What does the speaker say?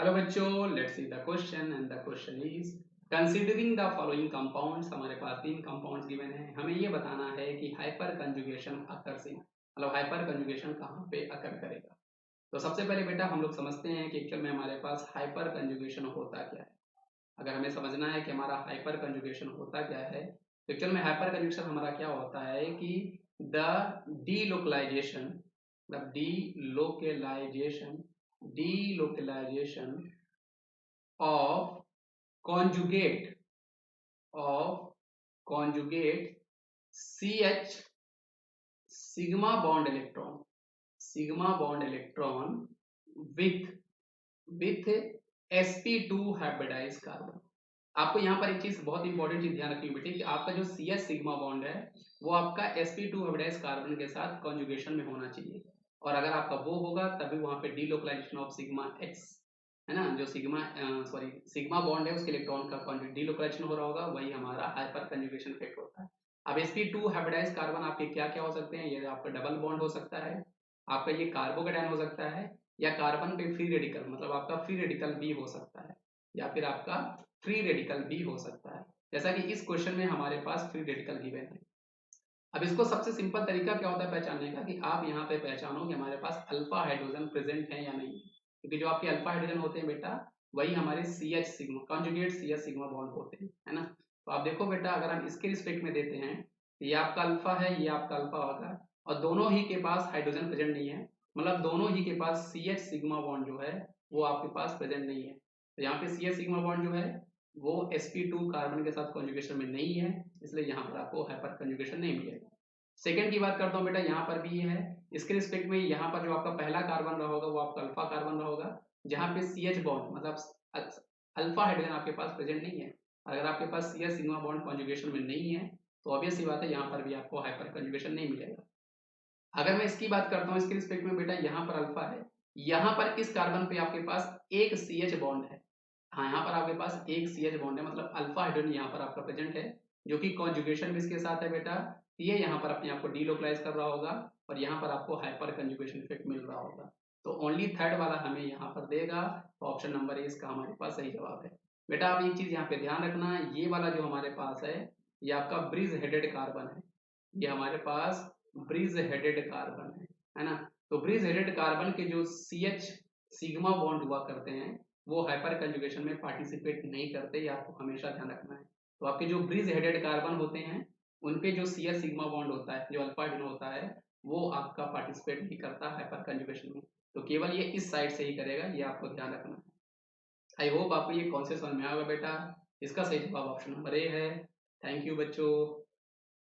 Hello बच्चों, let's see the question and the question is considering the following compounds. हमारे पास 3 compounds given है। हमें ये बताना है कि हाइपर कंजुगेशन अकर्स इन, मतलब हाइपर कंजुगेशन कहाँ पे अकर करेगा। तो सबसे पहले बेटा हम लोग समझते हैं कि एक्चुअल में हमारे पास हाइपर कंजुगेशन होता क्या है। अगर हमें समझना है कि हमारा हाइपर कंजुगेशन होता क्या है, तो एक्चुअल में हाइपर कंजुगेशन हमारा क्या होता है कि the delocalization the delocalization of conjugate of conjugate CH sigma bond electron with with sp2 hybridized carbon. आपको यहाँ पर एक चीज बहुत इंपॉर्टेंट चीज ध्यान रखनी बेटी कि आपका जो सी एच सिग्मा बॉन्ड है वो आपका sp2 हाइब्रिडाइज कार्बन के साथ कॉन्जुगेशन में होना चाहिए, और अगर आपका वो होगा तभी वहां पे डीलोकलाइजेशन ऑफ सिग्मा एक्स है ना, जो सिग्मा बॉन्ड है उसके इलेक्ट्रॉन का डीलोकलाइजेशन हो रहा होगा, वही हमारा हाइपर कंजुगेशन इफेक्ट होता है। अब sp2 हाइब्रिडाइज कार्बन आपके क्या क्या हो सकते हैं, ये आपका डबल बॉन्ड हो सकता है, आपका ये कार्बोकेटायन हो सकता है, या कार्बन पे फ्री रेडिकल मतलब आपका फ्री रेडिकल भी हो सकता है, या फिर आपका फ्री रेडिकल भी हो सकता है। जैसा कि इस क्वेश्चन में हमारे पास फ्री रेडिकल गिवन है। अब इसको सबसे सिंपल तरीका क्या होता है पहचानने का कि आप यहाँ पे पहचानो कि हमारे पास अल्फा हाइड्रोजन प्रेजेंट है या नहीं, क्योंकि जो आपके अल्फा हाइड्रोजन होते हैं बेटा वही हमारे C H sigma conjugate C H sigma bond होते हैं, है ना। तो आप देखो बेटा, अगर हम इसके रिस्पेक्ट में देते हैं, ये आपका अल्फा है, ये आपका अल्फा होगा, और दोनों ही के पास हाइड्रोजन प्रेजेंट नहीं है, मतलब दोनों ही के पास सी एच सिग्मा बॉन्ड जो है वो आपके पास प्रेजेंट नहीं है। तो यहाँ पे सी एच सिग्मा बॉन्ड जो है वो sp2 कार्बन के साथ कॉन्जुगेशन में नहीं है, इसलिए यहाँ पर आपको हाइपर कॉन्जुगेशन नहीं मिलेगा। सेकंड की बात करता हूँ बेटा, यहाँ पर भी ये है, इसके रिस्पेक्ट में यहाँ पर जो आपका पहला कार्बन रहा होगा वो आपका अल्फा कार्बन रहा होगा, जहाँ पे सी एच बॉन्ड मतलब अल्फा हाइड्रोजन आपके पास प्रेजेंट नहीं है। अगर आपके पास C H sigma bond conjugation में नहीं है तो ऑब्वियस सी बात है यहाँ पर भी आपको हाइपर कॉन्जुगेशन नहीं मिलेगा। अगर मैं इसकी बात करता हूँ इसके रिस्पेक्ट में बेटा, यहाँ पर अल्फा है, यहाँ पर इस कार्बन पे आपके पास एक सी एच बॉन्ड है। हाँ, यहाँ पर आपके पास एक सी एच बॉन्ड है, मतलब अल्फा हाइड्रोजन यहाँ पर आपका प्रेजेंट है, जो कि कॉन्जुगेशन भी इसके साथ है बेटा, ये यहाँ पर अपने आप को डीलोकलाइज कर रहा होगा और यहाँ पर आपको हाइपर कंजुगेशन इफेक्ट मिल रहा होगा। तो ओनली थर्ड वाला हमें यहाँ पर देगा, तो ऑप्शन नंबर ए इसका हमारे पास सही जवाब है। बेटा आप एक चीज यहाँ पे ध्यान रखना, ये वाला जो हमारे पास है ये आपका ब्रिज हेडेड कार्बन है, ये हमारे पास ब्रिज हेडेड कार्बन है ना। तो ब्रिज हेडेड कार्बन के जो सी एच सिग्मा बॉन्ड हुआ करते हैं वो हाइपर कंजुगेशन में पार्टिसिपेट नहीं करते, ये आपको हमेशा ध्यान रखना है। तो आपके जो ब्रिज हेडेड कार्बन होते हैं उनपे जो सी एच सिग्मा बॉन्ड होता है, जो अल्फा हाइड्रोजन होता है, वो आपका पार्टिसिपेट नहीं करता हाइपर कंजुगेशन में, तो केवल ये इस साइड से ही करेगा, ये आपको ध्यान रखना है। आई होप आपको ये कॉन्सेप्ट समझ में आएगा बेटा। इसका सही जवाब ऑप्शन नंबर ए है। थैंक यू बच्चों।